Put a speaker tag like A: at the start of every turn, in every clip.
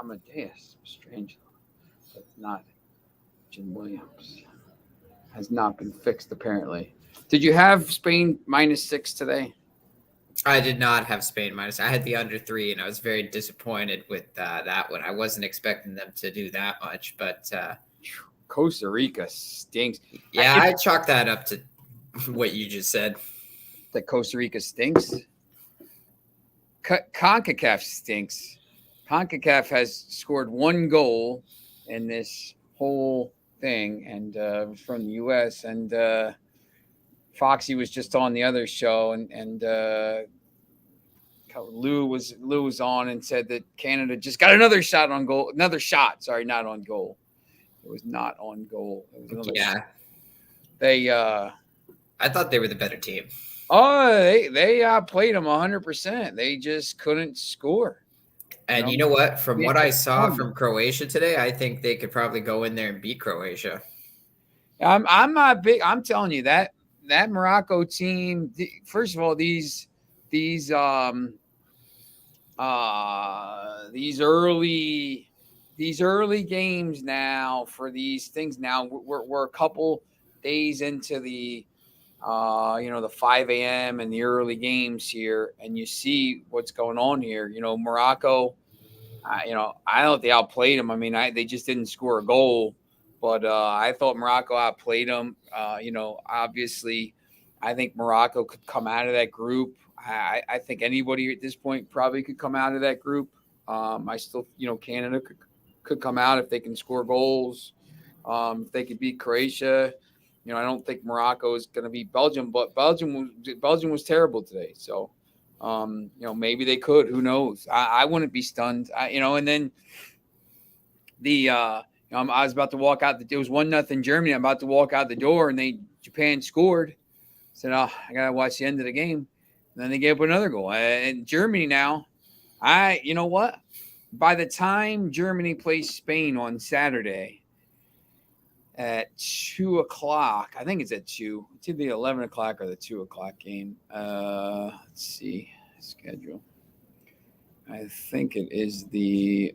A: Amedeus, Mastrangelo, but not Jim Williams. Has not been fixed apparently. Did you have Spain -6 today?
B: I did not have Spain minus. I had the under 3, and I was very disappointed with that one. I wasn't expecting them to do that much, but
A: Costa Rica stinks.
B: yeah, I chalk that up to what you just said.
A: That Costa Rica stinks. CONCACAF stinks. CONCACAF has scored 1 goal in this whole thing, and from the U.S. And Foxy was just on the other show, and Lou was on and said that Canada just got another shot on goal. Another shot, sorry, not on goal. It was not on goal. It was another shot. They
B: I thought they were the better team.
A: Oh, they played them 100%. They just couldn't score.
B: And you know what? From what I saw from Croatia today, I think they could probably go in there and beat Croatia.
A: I'm not big. I'm telling you that Morocco team. First of all, these early games now for these things. Now we're a couple days into the the 5 a.m. and the early games here, and you see what's going on here. Morocco, I don't think they outplayed them. I mean, they just didn't score a goal, but I thought Morocco outplayed them. Obviously, I think Morocco could come out of that group. I think anybody at this point probably could come out of that group. I still, Canada could come out if they can score goals. If they could beat Croatia. I don't think Morocco is going to beat Belgium, but Belgium was terrible today. So, maybe they could. Who knows? I wouldn't be stunned. And then I was about to walk out. It was 1-0 Germany. I'm about to walk out the door, and Japan scored. I said, "Oh, I gotta watch the end of the game." And then they gave up another goal. And Germany now, you know what? By the time Germany plays Spain on Saturday at 2 o'clock. I think it's at 2. It's either the 11 o'clock or the 2 o'clock game. Let's see. Schedule. I think it is the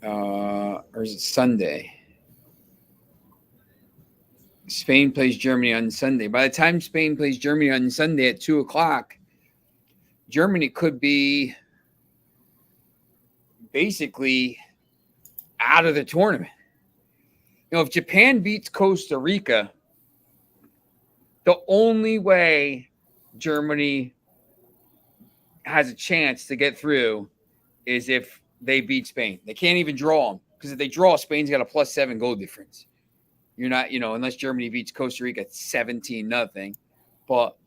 A: or is it Sunday? Spain plays Germany on Sunday. By the time Spain plays Germany on Sunday at 2 o'clock, Germany could be basically out of the tournament. If Japan beats Costa Rica, the only way Germany has a chance to get through is if they beat Spain. They can't even draw them, because if they draw, Spain's got a +7 goal difference. You're not, unless Germany beats Costa Rica 17-0. But,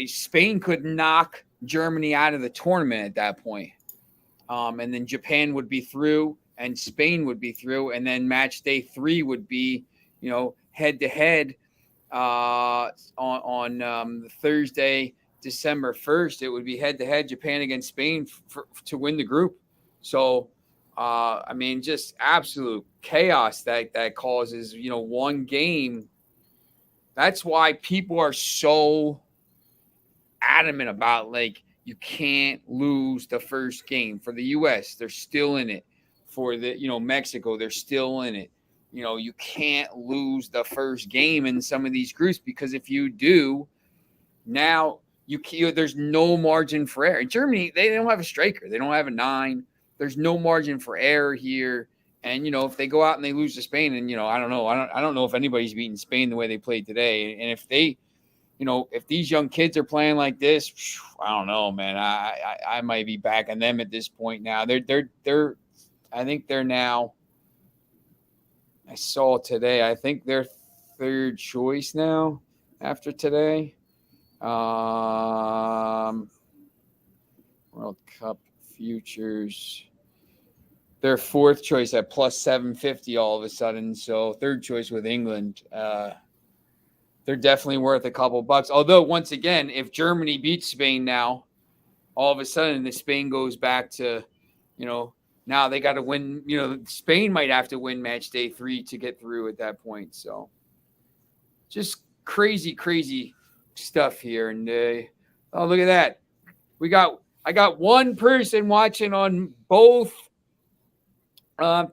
A: Spain could knock Germany out of the tournament at that point. And then Japan would be through, and Spain would be through, and then match day 3 would be, head-to-head on Thursday, December 1st. It would be head-to-head Japan against Spain to win the group. So, just absolute chaos that causes, one game. That's why people are so adamant about, you can't lose the first game. For the U.S., they're still in it. For the, Mexico, they're still in it. You can't lose the first game in some of these groups, because if you do, now there's no margin for error. In Germany, they don't have a striker. They don't have a 9. There's no margin for error here. And, if they go out and they lose to Spain, and, I don't know. I don't know if anybody's beaten Spain the way they played today. And if they, if these young kids are playing like this, I don't know, man. I might be back on them at this point now. They're I think they're now, I saw today, I think they're 3rd choice now after today. World Cup futures. They're 4th choice at +750 all of a sudden. So 3rd choice with England. They're definitely worth a couple bucks. Although, once again, if Germany beats Spain now, all of a sudden the Spain goes back to, now they got to win. Spain might have to win match day 3 to get through at that point. So just crazy, crazy stuff here. And oh, look at that. I got one person watching on both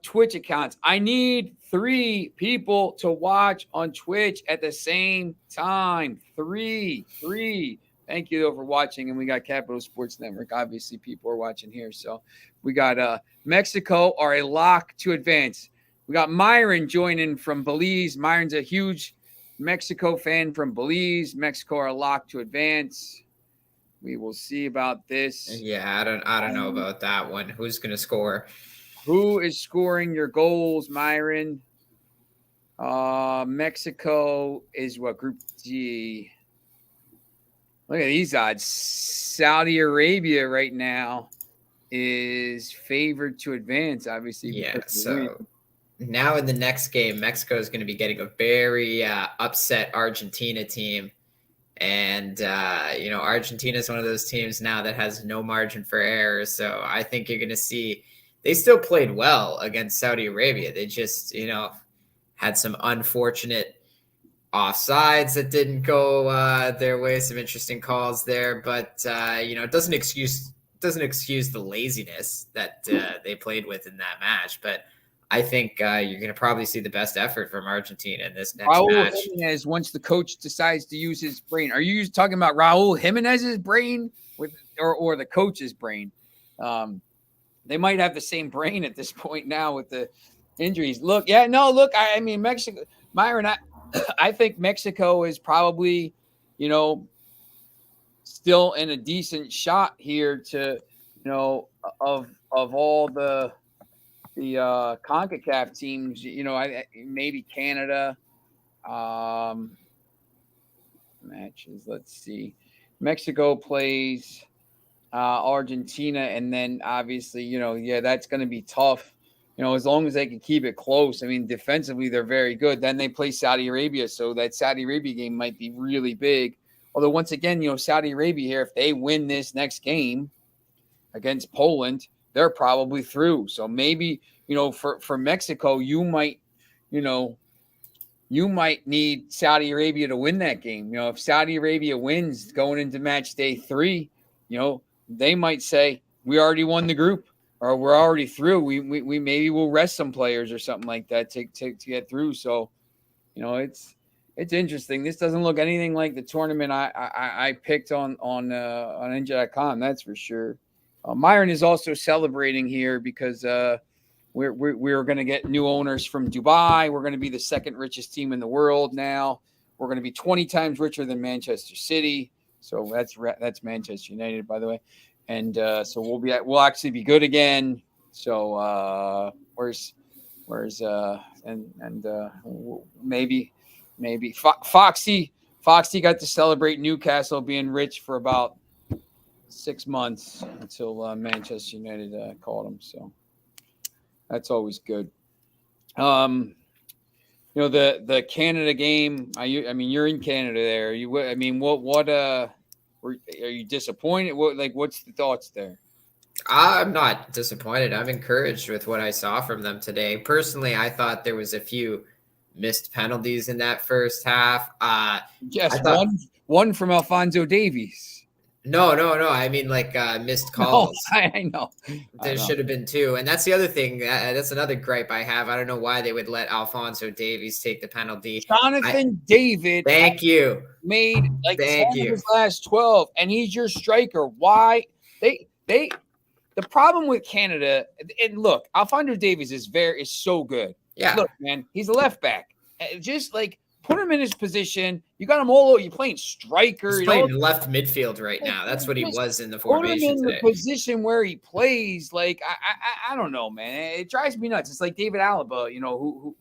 A: Twitch accounts. I need 3 people to watch on Twitch at the same time. Three. Thank you though for watching. And we got Capital Sports Network. Obviously, people are watching here. So we got Mexico are a lock to advance. We got Myron joining from Belize. Myron's a huge Mexico fan from Belize. Mexico are a lock to advance. We will see about this.
B: Yeah, I don't know about that one. Who's gonna score?
A: Who is scoring your goals, Myron? Mexico is what, Group G? Look at these odds. Saudi Arabia right now is favored to advance, obviously.
B: Yeah, so now in the next game, Mexico is going to be getting a very upset Argentina team. And, Argentina is one of those teams now that has no margin for error. So I think you're going to see they still played well against Saudi Arabia. They just, had some unfortunate offsides that didn't go their way, some interesting calls there. But, it doesn't excuse the laziness that they played with in that match. But I think you're going to probably see the best effort from Argentina in this next match.
A: Jimenez, once the coach decides to use his brain. Are you talking about Raul Jimenez's brain or the coach's brain? They might have the same brain at this point now with the injuries. I mean, Mexico, Myron, I think Mexico is probably, still in a decent shot here to, of all the CONCACAF teams, maybe Canada matches. Let's see. Mexico plays Argentina, and then obviously, that's going to be tough. As long as they can keep it close. I mean, defensively, they're very good. Then they play Saudi Arabia, so that Saudi Arabia game might be really big. Although, once again, Saudi Arabia here, if they win this next game against Poland, they're probably through. So maybe, for Mexico, you might need Saudi Arabia to win that game. If Saudi Arabia wins going into match day 3, they might say, we already won the group, or we're already through. We maybe we'll rest some players or something like that to get through. So, it's interesting. This doesn't look anything like the tournament I picked on NJ.com. That's for sure. Myron is also celebrating here because we're going to get new owners from Dubai. We're going to be the second richest team in the world now. We're going to be 20 times richer than Manchester City. So that's Manchester United, by the way. And so we'll actually be good again. So maybe Foxy got to celebrate Newcastle being rich for about 6 months until Manchester United called him. So that's always good. The Canada game. You're in Canada there. Are you disappointed? What's the thoughts there?
B: I'm not disappointed. I'm encouraged with what I saw from them today. Personally, I thought there was a few missed penalties in that first half.
A: Yes, one from Alphonso Davies.
B: No. I mean, missed calls.
A: No, I know.
B: There should have been 2. And that's the other thing. That's another gripe I have. I don't know why they would let Alphonso Davies take the penalty.
A: Jonathan David.
B: Thank you.
A: Made 10 of his last 12, and he's your striker. Why? The problem with Canada, and look, Alphonso Davies is so good.
B: Yeah.
A: Look, man, he's a left back. Just put him in his position. You got him all over. You're playing striker.
B: He's playing left midfield right now. That's what he was in the formation
A: today. Put him in
B: today.
A: the position where he plays. I don't know, man. It drives me nuts. It's like David Alaba, who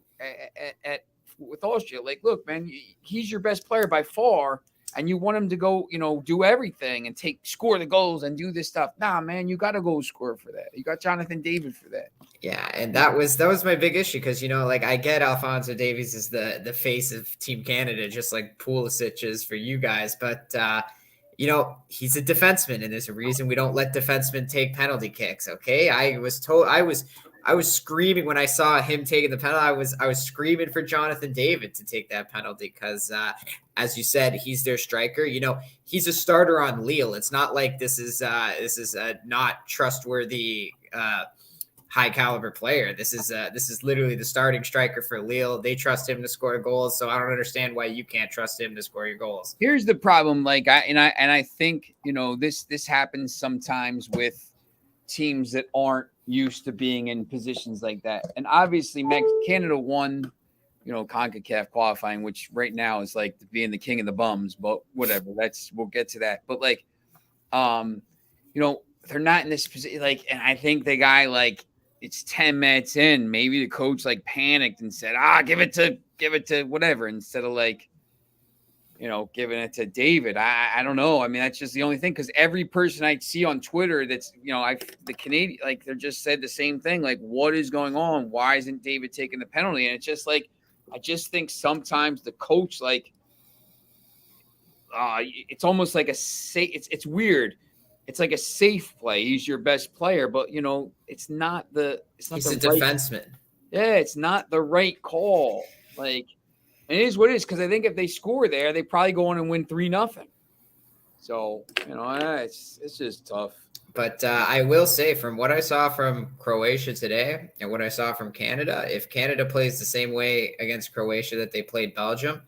A: with Austria. Look, man, he's your best player by far, and you want him to go, do everything and score the goals and do this stuff. Nah, man, you got to go score for that. You got Jonathan David for that.
B: Yeah, and that was my big issue because I get Alphonso Davies is the face of Team Canada, just like Pulisic is for you guys, but he's a defenseman, and there's a reason we don't let defensemen take penalty kicks. Okay, I was screaming when I saw him taking the penalty. I was screaming for Jonathan David to take that penalty because, as you said, he's their striker. He's a starter on Lille. It's not like this is a not trustworthy high caliber player. This is literally the starting striker for Lille. They trust him to score goals, so I don't understand why you can't trust him to score your goals.
A: Here's the problem, like I think this happens sometimes with teams that aren't used to being in positions like that, and obviously Canada won, CONCACAF qualifying, which right now is like being the king of the bums, but whatever. We'll get to that, but like, they're not in this position, like, and I think the guy, like, it's 10 minutes in, maybe the coach like panicked and said, give it to whatever, instead of like, giving it to David. I don't know. I mean, that's just the only thing, because every person I see on Twitter that's, the Canadian, like, they're just said the same thing. Like, what is going on? Why isn't David taking the penalty? And it's just like, I just think sometimes the coach, like, it's almost like it's weird. It's like a safe play. He's your best player, but it's not he's
B: a defenseman.
A: Yeah, it's not the right call. Like, it is what it is, because I think if they score there, they probably go on and win 3-0. So, it's just tough.
B: But I will say, from what I saw from Croatia today and what I saw from Canada, if Canada plays the same way against Croatia that they played Belgium,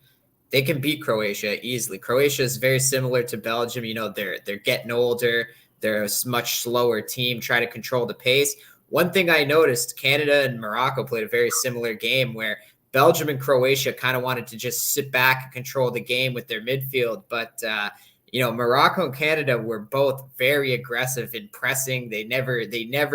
B: they can beat Croatia easily. Croatia is very similar to Belgium. They're getting older. They're a much slower team, try to control the pace. One thing I noticed, Canada and Morocco played a very similar game where Belgium and Croatia kind of wanted to just sit back and control the game with their midfield. But, Morocco and Canada were both very aggressive in pressing. They never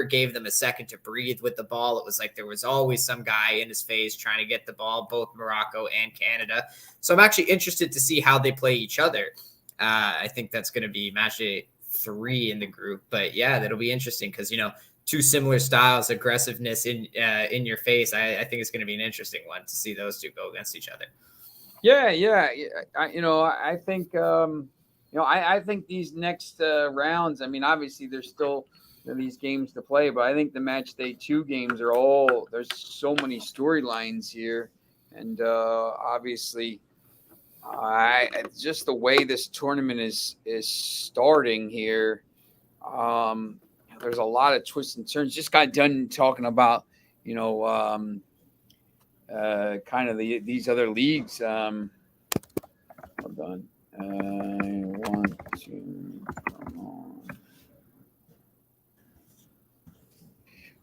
B: gave them a second to breathe with the ball. It was like there was always some guy in his face trying to get the ball, both Morocco and Canada. So I'm actually interested to see how they play each other. I think that's going to be match day 3 in the group. But yeah, that'll be interesting because, two similar styles, aggressiveness in your face. I think it's going to be an interesting one to see those two go against each other.
A: Yeah. I think, I think these next rounds, I mean, obviously there's still these games to play, but I think the match day 2 games there's so many storylines here. And obviously, just the way this tournament is starting here, there's a lot of twists and turns. Just got done talking about, kind of these other leagues. Hold on. 1, 2, come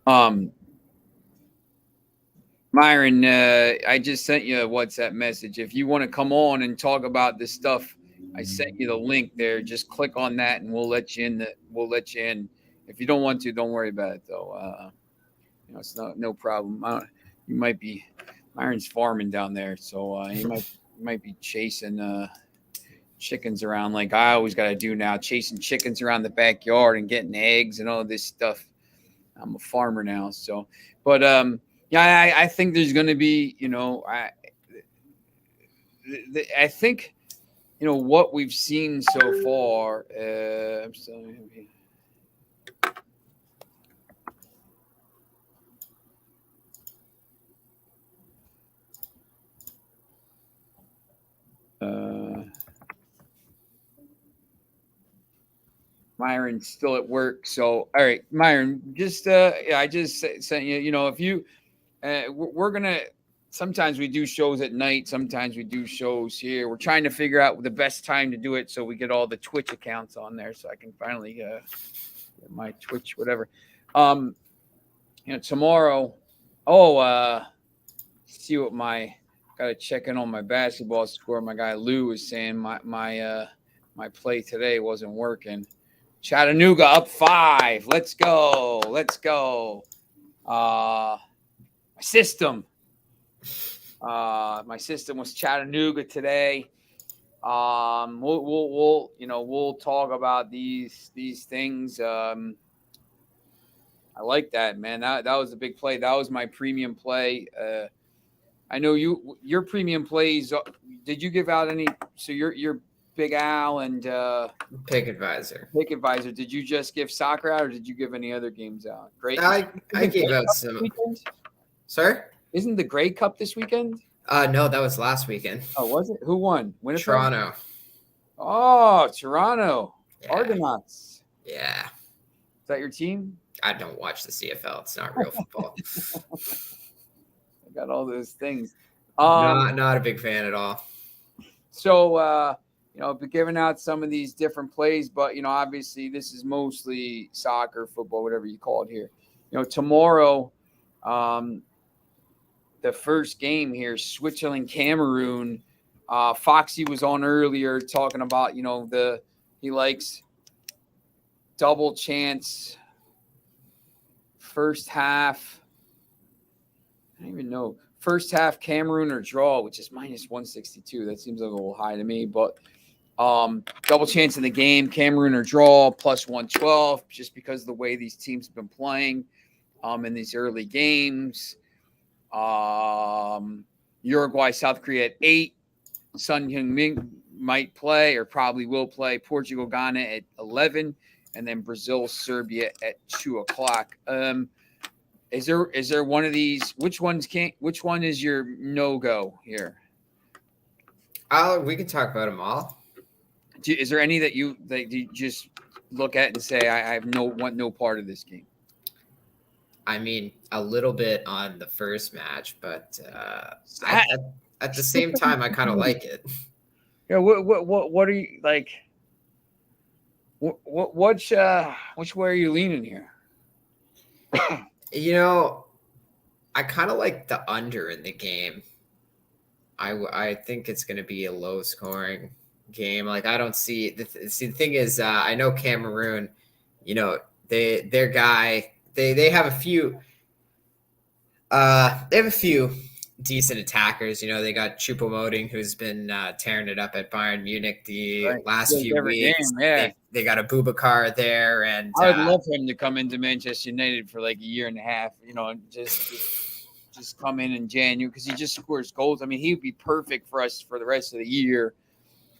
A: on. Myron, I just sent you a WhatsApp message. If you want to come on and talk about this stuff, I sent you the link there. Just click on that, and we'll let you in. If you don't want to, don't worry about it, though. It's no problem. You might be Myron's farming down there, so he might be chasing chickens around like I always got to do now, chasing chickens around the backyard and getting eggs and all this stuff. I'm a farmer now, so. But yeah, I think there's going to be, I think, what we've seen so far. I'm still. Myron's still at work, so all right, Myron. Just I just sent you. If you, we're gonna. Sometimes we do shows at night. Sometimes we do shows here. We're trying to figure out the best time to do it, so we get all the Twitch accounts on there, so I can finally get my Twitch, whatever. Tomorrow. See what gotta check in on my basketball score. My guy Lou was saying my play today wasn't working. Chattanooga up 5. Let's go. My system was Chattanooga today. We'll talk about these things. I like that, man. That was a big play. That was my premium play. I know your premium plays. Did you give out any? So your Big Al and
B: Pick Advisor.
A: Did you just give soccer out, or did you give any other games out? Great.
B: I gave out some. Sorry?
A: Isn't the Grey Cup this weekend?
B: No, that was last weekend.
A: Oh, was it? Who won? Winnipeg?
B: Toronto.
A: Oh, Toronto.
B: Yeah.
A: Argonauts.
B: Yeah.
A: Is that your team?
B: I don't watch the CFL. It's not real football.
A: I got all those things.
B: Not a big fan at all.
A: So, be giving out some of these different plays, but, obviously this is mostly soccer, football, whatever you call it here. Tomorrow, the first game here, Switzerland, Cameroon. Foxy was on earlier talking about, he likes double chance first half. I don't even know. First half Cameroon or draw, which is minus 162. That seems like a little high to me, but double chance in the game, Cameroon or draw, plus 112, just because of the way these teams have been playing in these early games. Uruguay, South Korea at 8. Sun Heung-min might play or probably will play. Portugal, Ghana at 11. And then Brazil, Serbia at 2 o'clock. Is there one of these? Which one is your no-go here?
B: We can talk about them all.
A: Is there any that you just look at and say I want no part of this game?
B: I mean, a little bit on the first match, but at the same time, I kind of like it.
A: Yeah. What are you like? Which way are you leaning here?
B: I kind of like the under in the game. I think it's going to be a low scoring game. Like I don't see the thing is I know Cameroon, their guy they have a few decent attackers. They got Choupo-Moting, who's been tearing it up at Bayern Munich last few weeks.
A: Game, yeah.
B: They got a Boubacar there, and
A: I would love him to come into Manchester United for like a year and a half. And just come in January because he just scores goals. I mean, he would be perfect for us for the rest of the year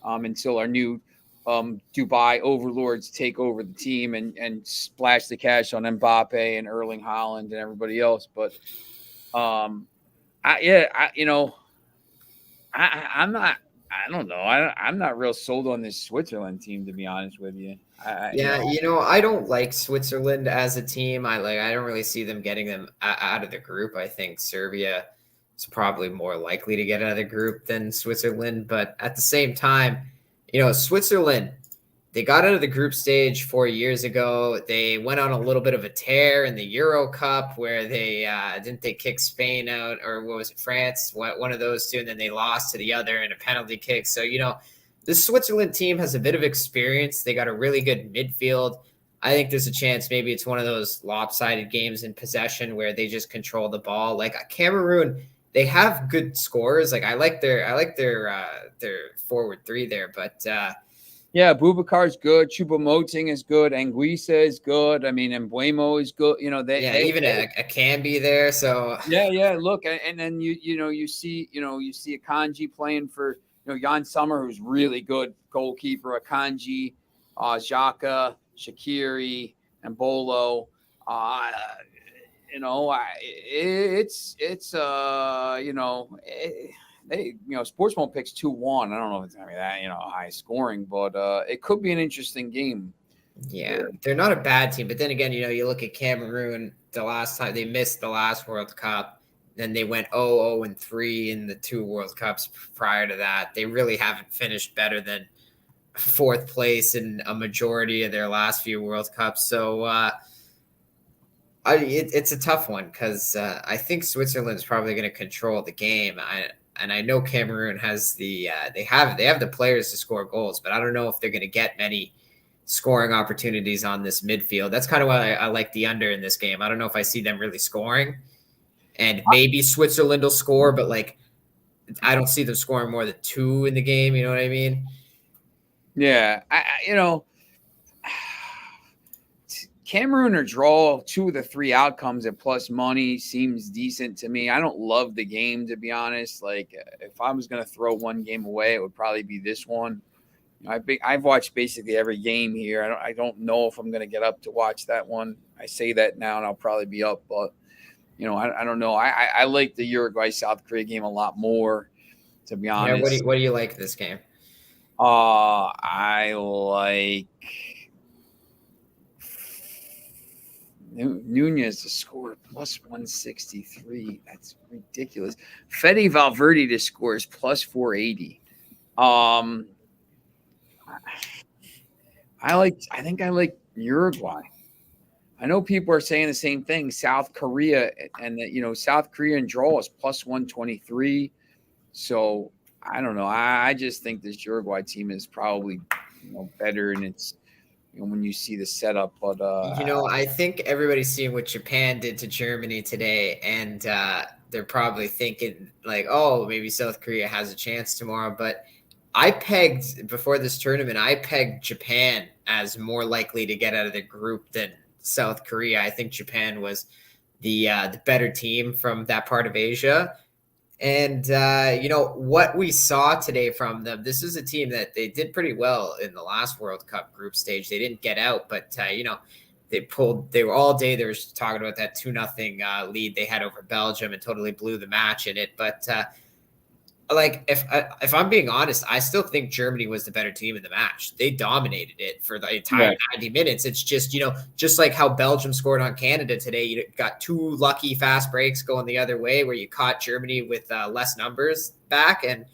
A: until our new Dubai overlords take over the team and splash the cash on Mbappe and Erling Haaland and everybody else. But I'm not real sold on this Switzerland team, to be honest with you.
B: I don't like Switzerland as a team. I don't really see them getting them out of the group. I think Serbia is probably more likely to get out of the group than Switzerland. But at the same time, Switzerland, they got out of the group stage 4 years ago. They went on a little bit of a tear in the Euro Cup where they didn't they kick Spain out, or what was it, France? One of those two, and then they lost to the other in a penalty kick. So, the Switzerland team has a bit of experience. They got a really good midfield. I think there's a chance maybe it's one of those lopsided games in possession where they just control the ball. Like Cameroon, they have good scores. Like I like their forward three there, but
A: yeah, Boubacar's good. Choupo-Moting is good. Anguissa is good. I mean, Mbuemo is good.
B: Even a Cambi there. So
A: yeah. Look, and then you see Akanji playing for Jan Sommer, who's really good goalkeeper. Akanji, Xhaka, Shaqiri, and Bolo. Sportsman picks 2-1. I don't know if it's gonna be that high scoring, but it could be an interesting game.
B: Yeah, they're not a bad team, but then again, you look at Cameroon. The last time they missed the last World Cup, then they went 0-3 in the 2 World Cups prior to that. They really haven't finished better than 4th place in a majority of their last few World Cups. So it's a tough one because I think Switzerland's probably going to control the game. I know Cameroon has they have the players to score goals, but I don't know if they're going to get many scoring opportunities on this midfield. That's kind of why I like the under in this game. I don't know if I see them really scoring, and maybe Switzerland will score, but I don't see them scoring more than 2 in the game. You know what I mean?
A: Yeah, Cameroon or draw, 2 of the 3 outcomes at plus money seems decent to me. I don't love the game, to be honest. Like, if I was going to throw one game away, it would probably be this one. I've watched basically every game here. I don't know if I'm going to get up to watch that one. I say that now, and I'll probably be up, but I don't know. I like the Uruguay South Korea game a lot more, to be honest.
B: Yeah, what do you like this game?
A: I like Nunez to score plus 163. That's ridiculous. Fede Valverde to score is plus 480. Um, I think I like Uruguay. I know people are saying the same thing. South Korea and South Korea and draw is plus 123. So I don't know. I just think this Uruguay team is probably better, and it's when you see the setup. But
B: I think everybody's seeing what Japan did to Germany today, and they're probably thinking like, oh, maybe South Korea has a chance tomorrow. But before this tournament, I pegged Japan as more likely to get out of the group than South Korea. I think Japan was the better team from that part of Asia. And what we saw today from them, this is a team that they did pretty well in the last World Cup group stage. They didn't get out, but they were all day. They were talking about that 2-0 lead they had over Belgium and totally blew the match in it. But if I'm being honest, I still think Germany was the better team in the match. They dominated it for the entire 90 minutes. It's just, just like how Belgium scored on Canada today, you got two lucky fast breaks going the other way where you caught Germany with less numbers back, and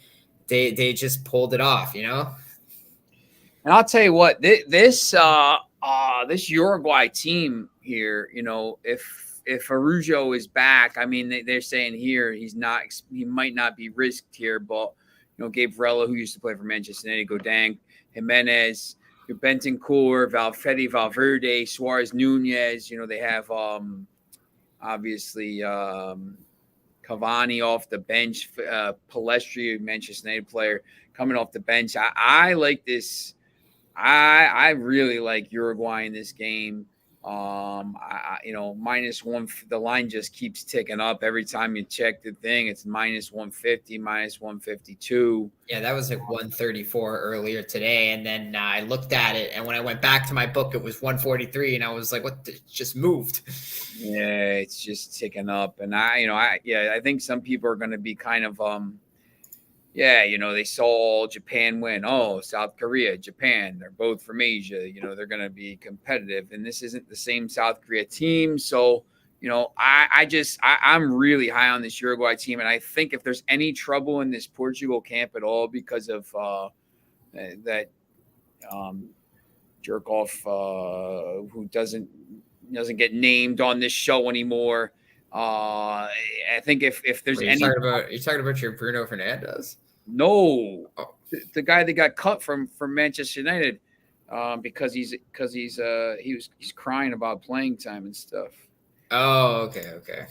B: they just pulled it off, And
A: I'll tell you what, this Uruguay team here, if Araujo is back, I mean, they're saying here he might not be risked here, but Gabriella, who used to play for Manchester United, Godin, Jimenez, Bentancur, Fede Valverde, Suarez, Nunez. They have obviously Cavani off the bench, Palestri, Manchester United player, coming off the bench. I like this. I really like Uruguay in this game. -1. The line just keeps ticking up every time you check the thing. It's -150, -152.
B: Yeah, that was like 134 earlier today, and then I looked at it, and when I went back to my book, it was 143, and I was like, "What? It just moved."
A: Yeah, it's just ticking up, and I think some people are going to be kind of they saw Japan win. Oh, South Korea, Japan, they're both from Asia. They're going to be competitive. And this isn't the same South Korea team. So, I'm really high on this Uruguay team. And I think if there's any trouble in this Portugal camp at all because of that jerk off who doesn't get named on this show anymore, I think if there's
B: you're talking about your Bruno Fernandes.
A: No, the guy that got cut from Manchester United because he's crying about playing time and stuff.
B: Oh, okay.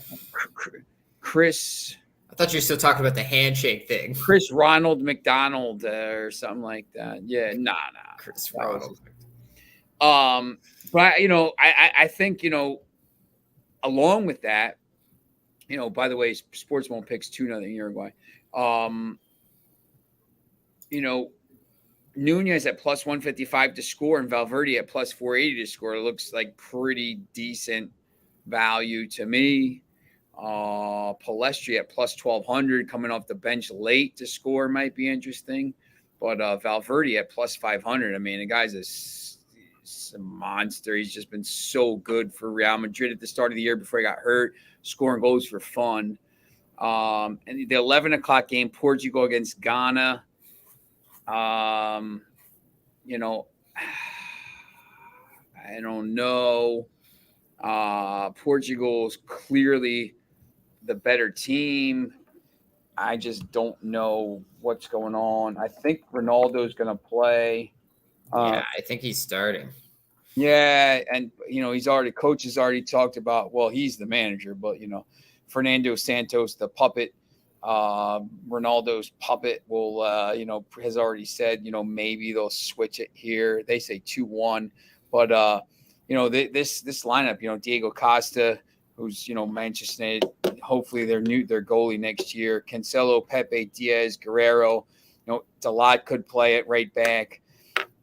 A: Chris.
B: I thought you were still talking about the handshake thing.
A: Chris Ronald McDonald or something like that. Yeah, nah.
B: Chris Ronald.
A: But I think along with that, by the way, Sports Won't picks 2-0 Uruguay. Nunez at plus 155 to score and Valverde at plus 480 to score. It looks like pretty decent value to me. Palestri at plus 1200 coming off the bench late to score might be interesting. But Valverde at plus 500. I mean, the guy's a monster. He's just been so good for Real Madrid at the start of the year before he got hurt, scoring goals for fun. And the 11 o'clock game, Portugal against Ghana. I don't know. Portugal's clearly the better team. I just don't know what's going on. I think Ronaldo's going to play.
B: I think he's starting.
A: Yeah, and coach has already talked about. Well, he's the manager, but Fernando Santos, the puppet. Ronaldo's puppet will has already said maybe they'll switch it here. They say 2-1, but this lineup, Diego Costa, who's Manchester United, hopefully their goalie next year, Cancelo, Pepe, Diaz, Guerrero, Dalot could play it right back,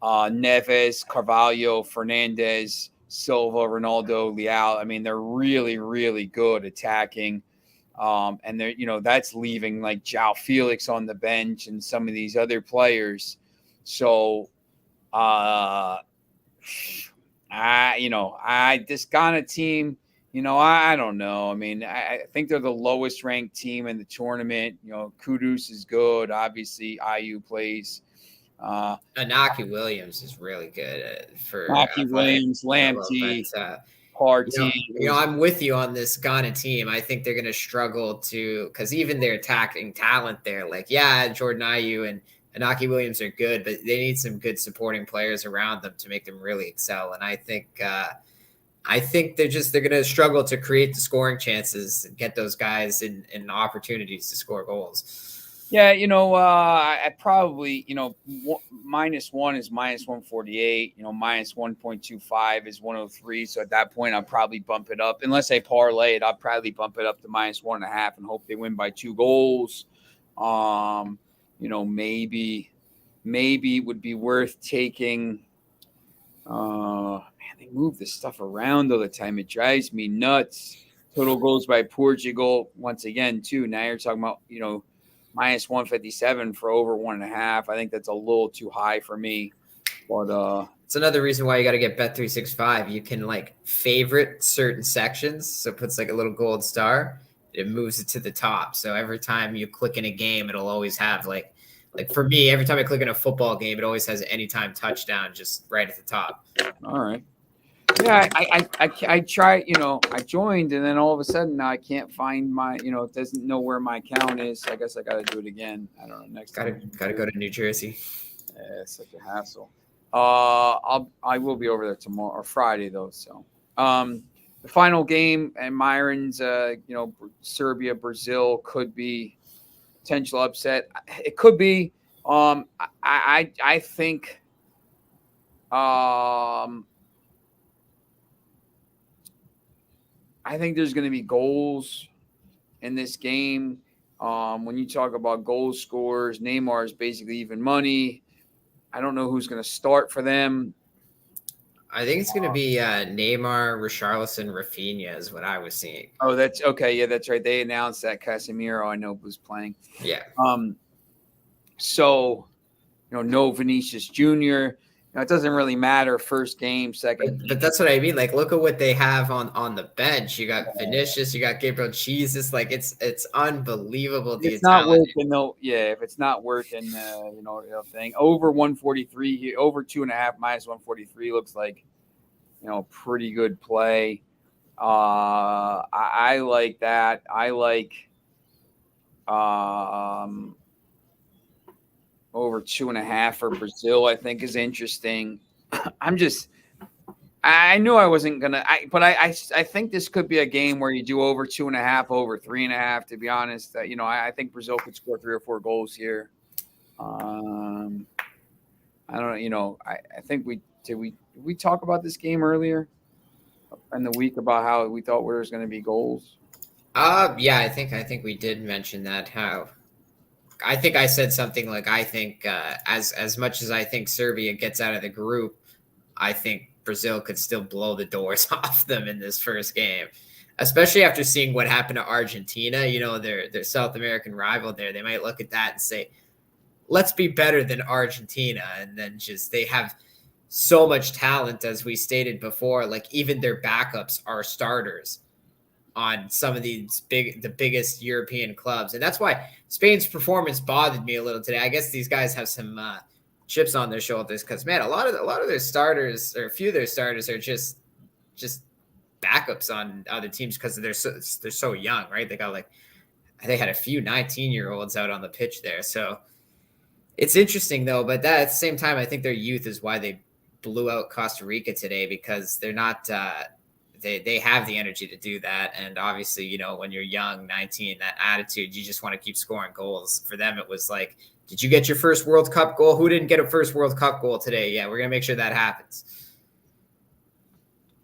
A: Neves, Carvalho, Fernandez, Silva, Ronaldo, Leao. I mean, they're really, really good attacking. And they're, that's leaving like João Felix on the bench and some of these other players. So, I This Ghana team, I don't know. I mean, I think they're the lowest ranked team in the tournament. Kudus is good. Obviously, IU plays.
B: Anaki Williams is really good for
A: Rocky
B: playing
A: Williams,
B: level, but
A: Lamptey, Party.
B: I'm with you on this Ghana team. I think they're going to struggle because even their attacking talent there, like Jordan Ayew and Anaki Williams are good, but they need some good supporting players around them to make them really excel. And I think they're going to struggle to create the scoring chances and get those guys in opportunities to score goals.
A: Yeah, I probably, -1 is -148, -1.25 is 103. So at that point, I'll probably bump it up. Unless I parlay it, I'll probably bump it up to -1.5 and hope they win by 2 goals. Maybe it would be worth taking. Man, they move this stuff around all the time. It drives me nuts. Total goals by Portugal once again, too. Now you're talking about, -157 for over 1.5. I think that's a little too high for me. But
B: it's another reason why you got to get Bet365. You can favorite certain sections, so it puts a little gold star. It moves it to the top. So every time you click in a game, it'll always have like for me, every time I click in a football game, it always has anytime touchdown just right at the top.
A: All right. Yeah, I tried, I joined, and then all of a sudden now I can't find my, it doesn't know where my account is. I guess I got to do it again. I don't know. Next time.
B: Gotta go to New Jersey.
A: Yeah, it's such a hassle. I will be over there tomorrow or Friday though. So, the final game and Myron's, Serbia, Brazil could be potential upset. It could be. I think. I think there's going to be goals in this game. When you talk about goal scorers, Neymar is basically even money. I don't know who's going to start for them.
B: I think it's going to be Neymar, Richarlison, Rafinha is what I was seeing.
A: Oh, that's okay. Yeah, that's right. They announced that Casemiro, I know, was playing.
B: Yeah.
A: So, no Vinicius Jr. It doesn't really matter first game, second game.
B: But that's what I mean. Look at what they have on the bench. You got Vinicius, you got Gabriel Jesus. It's unbelievable.
A: It's not working though. Yeah, if it's not working, thing over 143, over 2.5 -143 looks like, pretty good play. I like that. I like over 2.5 for Brazil, I think is interesting. I knew I wasn't gonna, but I think this could be a game where you do over 2.5, over 3.5. To be honest, I think Brazil could score 3 or 4 goals here. I don't know. I think we talk about this game earlier in the week about how we thought there was going to be goals.
B: Yeah, I think we did mention that. How I think I said something like, I think as much as I think Serbia gets out of the group, I think Brazil could still blow the doors off them in this first game, especially after seeing what happened to Argentina. Their South American rival there. They might look at that and say, let's be better than Argentina. And then they have so much talent, as we stated before, even their backups are starters on some of the biggest European clubs. And that's why Spain's performance bothered me a little today. I guess these guys have some chips on their shoulders because, man, a lot of their starters, or a few of their starters, are just backups on other teams because they're so young, right? They had a few 19-year-olds out on the pitch there. So it's interesting though, but at the same time, I think their youth is why they blew out Costa Rica today, because they're not they have the energy to do that. And obviously, when you're young, 19, that attitude, you just want to keep scoring goals. For them, it was like, did you get your first World Cup goal? Who didn't get a first World Cup goal today? Yeah, we're going to make sure that happens.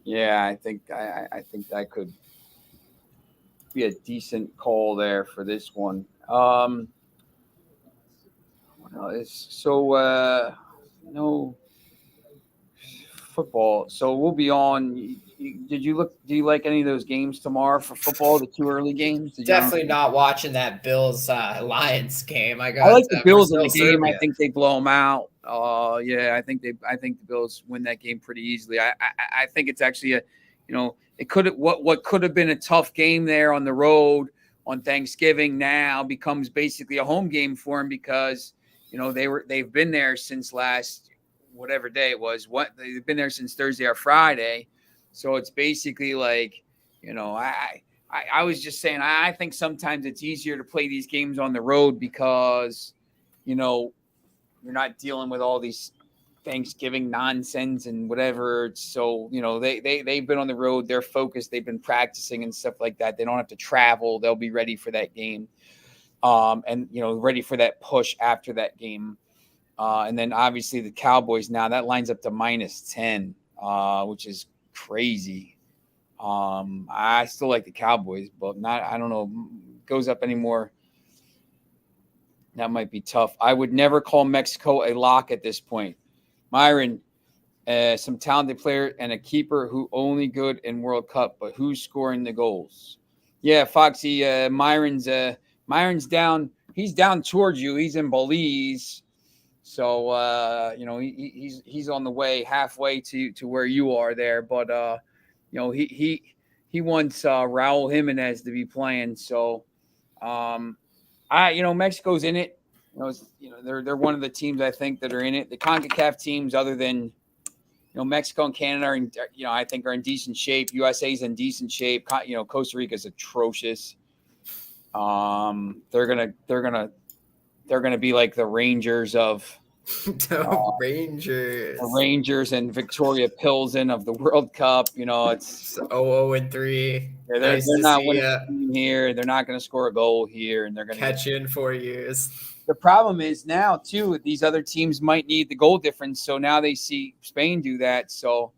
A: Yeah, I think that could be a decent call there for this one. No football. So we'll be on Did you look? Do you like any of those games tomorrow for football? The two early games?
B: Definitely not watching that Bills Lions game. I
A: I
B: got
A: like the Bills in
B: Brazil,
A: the game. I
B: Serbia.
A: think they blow them out. Yeah, I think the Bills win that game pretty easily. I think it's actually it could have what could have been a tough game there on the road on Thanksgiving now becomes basically a home game for them because they've been there since last whatever day it was. What they've been there since Thursday or Friday, so it's basically like I was just saying, I think sometimes it's easier to play these games on the road because, you're not dealing with all these Thanksgiving nonsense and whatever. So, they've been on the road, they're focused, they've been practicing and stuff like that. They don't have to travel. They'll be ready for that game. And ready for that push after that game. And then obviously the Cowboys now that lines up to -10, which is crazy. I still like the Cowboys, but I don't know, goes up anymore. That might be tough. I would never call Mexico a lock at this point. Myron, some talented player and a keeper who only good in World Cup, but who's scoring the goals? Yeah, Foxy, Myron's down. He's down towards you. He's in Belize. So, he's on the way halfway to where you are there. But, he wants Raul Jimenez to be playing. So, Mexico's in it. They're one of the teams I think that are in it. The CONCACAF teams, other than Mexico and Canada, are in, I think are in decent shape. USA's in decent shape. Costa Rica's atrocious. They're gonna be like the Rangers of.
B: Rangers.
A: The Rangers and Victoria Pilsen of the World Cup. It's
B: 0-3.
A: They're not winning here. They're not going to score a goal here, and they're going to
B: catch you in 4 years.
A: The problem is now too, these other teams might need the goal difference. So now they see Spain do that. So,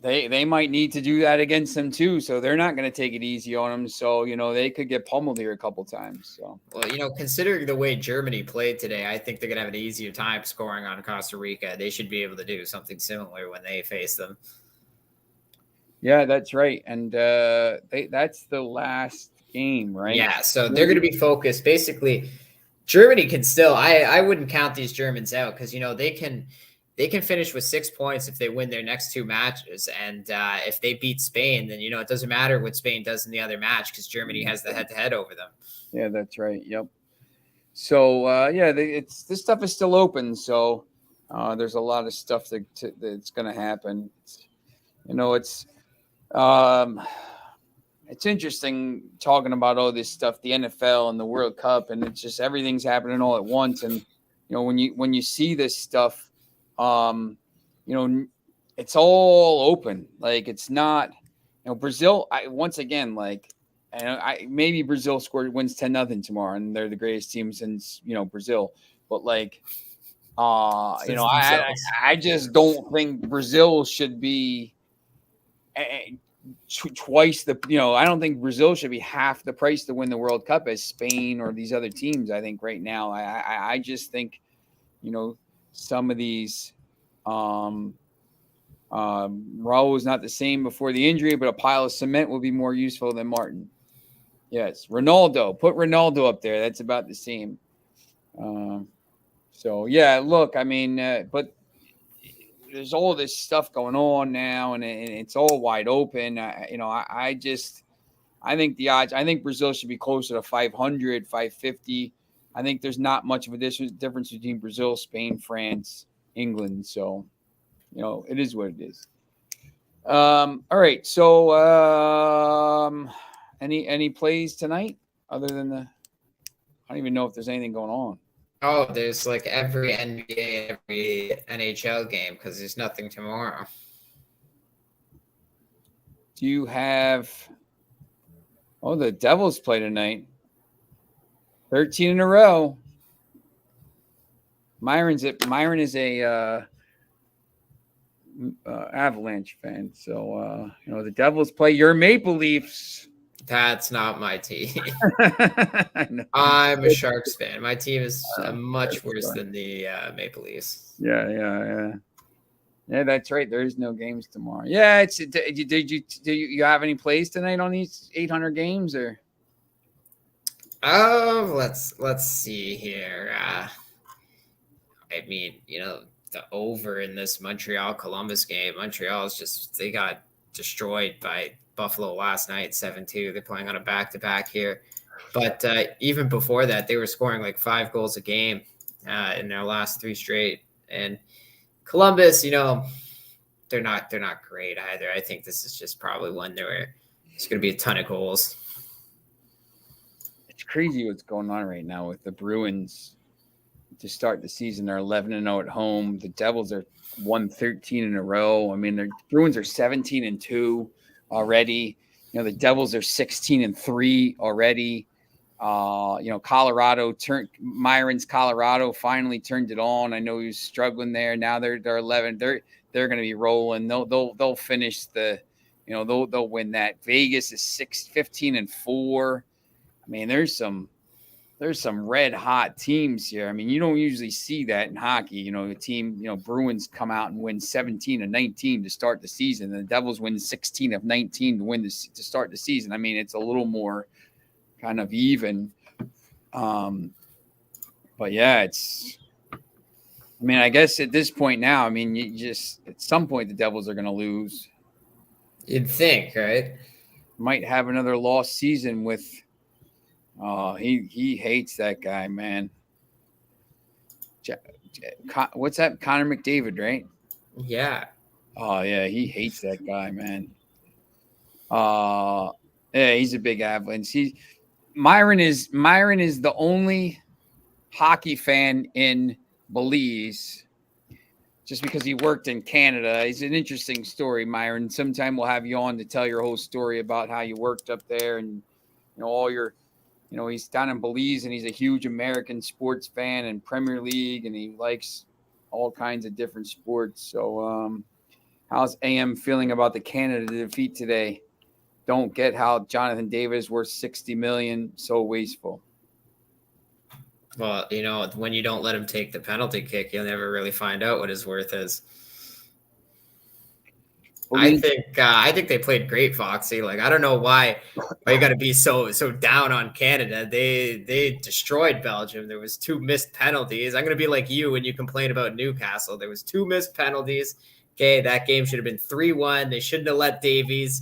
A: they might need to do that against them too. So they're not going to take it easy on them. So, they could get pummeled here a couple times. So,
B: well, considering the way Germany played today, I think they're going to have an easier time scoring on Costa Rica. They should be able to do something similar when they face them.
A: Yeah, that's right. And that's the last game, right?
B: Yeah, so they're going to be focused. Basically, Germany can still, I wouldn't count these Germans out because, they can finish with 6 points if they win their next 2 matches. And if they beat Spain, then, it doesn't matter what Spain does in the other match because Germany has the head-to-head over them.
A: Yeah, that's right. Yep. So, this stuff is still open. So there's a lot of stuff that's going to happen. It's interesting talking about all this stuff, the NFL and the World Cup, and it's just everything's happening all at once. And, when you see this stuff, it's all open. Like it's not, Brazil. Once again, maybe Brazil wins 10-0 tomorrow, and they're the greatest team since Brazil. But I just don't think Brazil should be twice the. I don't think Brazil should be half the price to win the World Cup as Spain or these other teams. I think right now, I just think, some of these. Raul was not the same before the injury, but a pile of cement will be more useful than Martin. Yes, Ronaldo. Put Ronaldo up there. That's about the same. So yeah, look, but there's all this stuff going on now, and it's all wide open. I think the odds. I think Brazil should be closer to 500, 550. I think there's not much of a difference between Brazil, Spain, France, England. So, it is what it is. All right. So, any plays tonight other than I don't even know if there's anything going on.
B: Oh, there's like every NBA, every NHL game because there's nothing tomorrow.
A: Do you have? Oh, the Devils play tonight. 13 in a row. Myron is a Avalanche fan, so the Devils play your Maple Leafs.
B: That's not my team. I'm a Sharks fan. My team is much worse than the Maple Leafs.
A: Yeah. Yeah, that's right. There is no games tomorrow. Yeah, it's. Do you have any plays tonight on these 800 games or?
B: Oh, let's see here. I mean, the over in this Montreal Columbus game. Montreal's just they got destroyed by Buffalo last night, 7-2. They're playing on a back-to-back here. But even before that, they were scoring like 5 goals a game in their last 3 straight. And Columbus, they're not great either. I think this is just probably one where it's going to be a ton of goals.
A: It's crazy what's going on right now with the Bruins. To start the season, they're 11-0 at home. The Devils are 1-13 in a row. I mean, the Bruins are 17-2 already. The Devils are 16-3 already. Colorado Myron's Colorado finally turned it on. I know he was struggling there. Now they're 11. They're going to be rolling. They'll finish they'll win that. Vegas is 15-4. I mean, there's some red hot teams here. I mean, you don't usually see that in hockey. A team, Bruins come out and win 17-19 to start the season. And the Devils win 16 of 19 to start the season. I mean, it's a little more kind of even. But yeah, I guess at this point now, you just at some point the Devils are going to lose.
B: You'd think, right?
A: Might have another lost season with. Oh, he hates that guy, man. What's that? Connor McDavid, right?
B: Yeah.
A: Oh yeah, he hates that guy, man. Yeah, he's a big Avalanche. Myron is the only hockey fan in Belize, just because he worked in Canada. It's an interesting story, Myron. Sometime we'll have you on to tell your whole story about how you worked up there and all your. He's down in Belize and he's a huge American sports fan and Premier League, and he likes all kinds of different sports. So, how's AM feeling about the Canada defeat today? Don't get how Jonathan David is worth $60 million. So wasteful.
B: Well, when you don't let him take the penalty kick, you'll never really find out what his worth is. I think they played great, Foxy. Like, I don't know why you got to be so down on Canada. They destroyed Belgium. There was 2 missed penalties. I'm gonna be like you when you complain about Newcastle. There was 2 missed penalties. Okay, that game should have been 3-1. They shouldn't have let Davies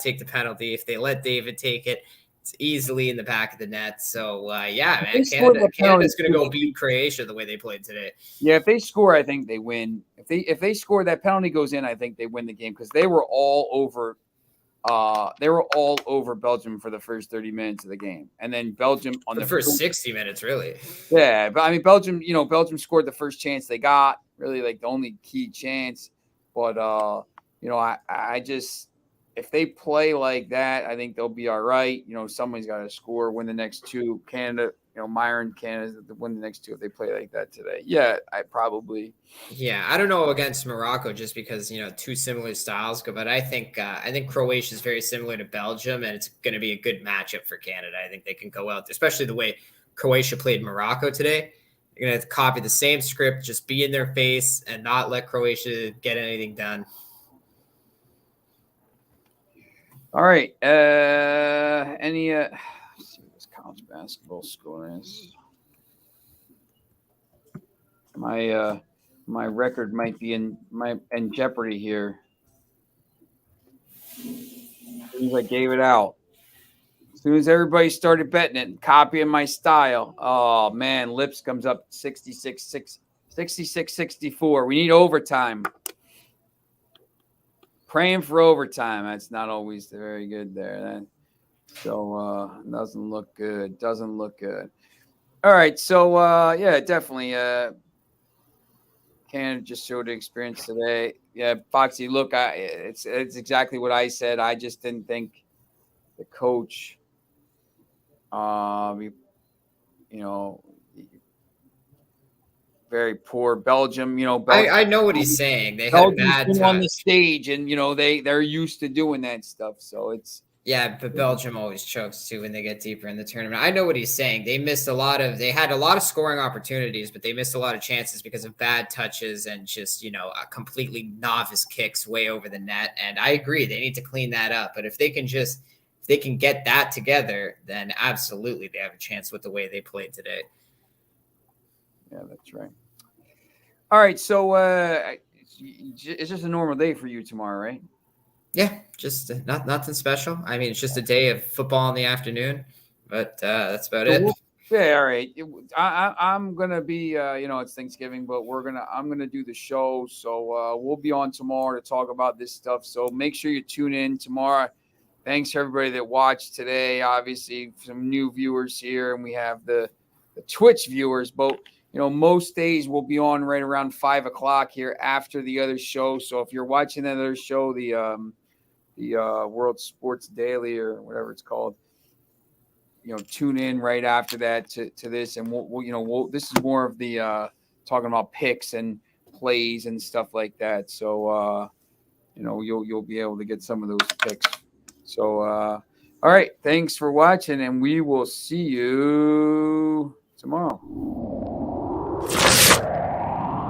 B: take the penalty. If they let David take it, it's easily in the back of the net. So yeah, man, Canada's gonna go beat Croatia the way they played today.
A: Yeah, if they score, I think they win. If they score, that penalty goes in, I think they win the game because they were all over. They were all over Belgium for the first 30 minutes of the game, and then Belgium on
B: the first 60 minutes, really.
A: Yeah, but Belgium, Belgium scored the first chance they got, really like the only key chance. But I just. If they play like that, I think they'll be all right. Somebody's got to score, win the next 2. Canada, Myron, Canada, win the next 2 if they play like that today. Yeah, I probably.
B: Yeah, I don't know against Morocco just because 2 similar styles, but I think Croatia is very similar to Belgium, and it's going to be a good matchup for Canada. I think they can go out, especially the way Croatia played Morocco today. They're going to copy the same script, just be in their face and not let Croatia get anything done.
A: All right. Any let's see what this college basketball score is. My record might be in jeopardy here. As soon as I gave it out. As soon as everybody started betting it and copying my style. Oh man, Lips comes up 66-64. We need overtime. Praying for overtime. That's not always very good there. Doesn't look good. Doesn't look good. All right. So, yeah, definitely. Canada just showed the experience today. Yeah, Foxy, look, it's exactly what I said. I just didn't think the coach, very poor. Belgium, Belgium,
B: I know what he's saying. They had bad
A: on the stage, and they're used to doing that stuff. So it's
B: Yeah, but Belgium always chokes too when they get deeper in the tournament. I know what he's saying. They had a lot of scoring opportunities, but they missed a lot of chances because of bad touches and just, completely novice kicks way over the net. And I agree, they need to clean that up. But if they can get that together, then absolutely they have a chance with the way they played today.
A: Yeah, that's right. All right, so it's just a normal day for you tomorrow, right?
B: Yeah, just nothing special. I mean, it's just a day of football in the afternoon, but that's about it.
A: Yeah, all right. I'm gonna be, it's Thanksgiving, but I'm gonna do the show, so we'll be on tomorrow to talk about this stuff. So make sure you tune in tomorrow. Thanks to everybody that watched today. Obviously, some new viewers here, and we have the Twitch viewers. But most days we'll be on right around 5 o'clock here after the other show. So if you're watching that other show, the World Sports Daily or whatever it's called, tune in right after that to this, and we'll this is more of the talking about picks and plays and stuff like that. So you'll be able to get some of those picks. So all right, thanks for watching, and we will see you tomorrow.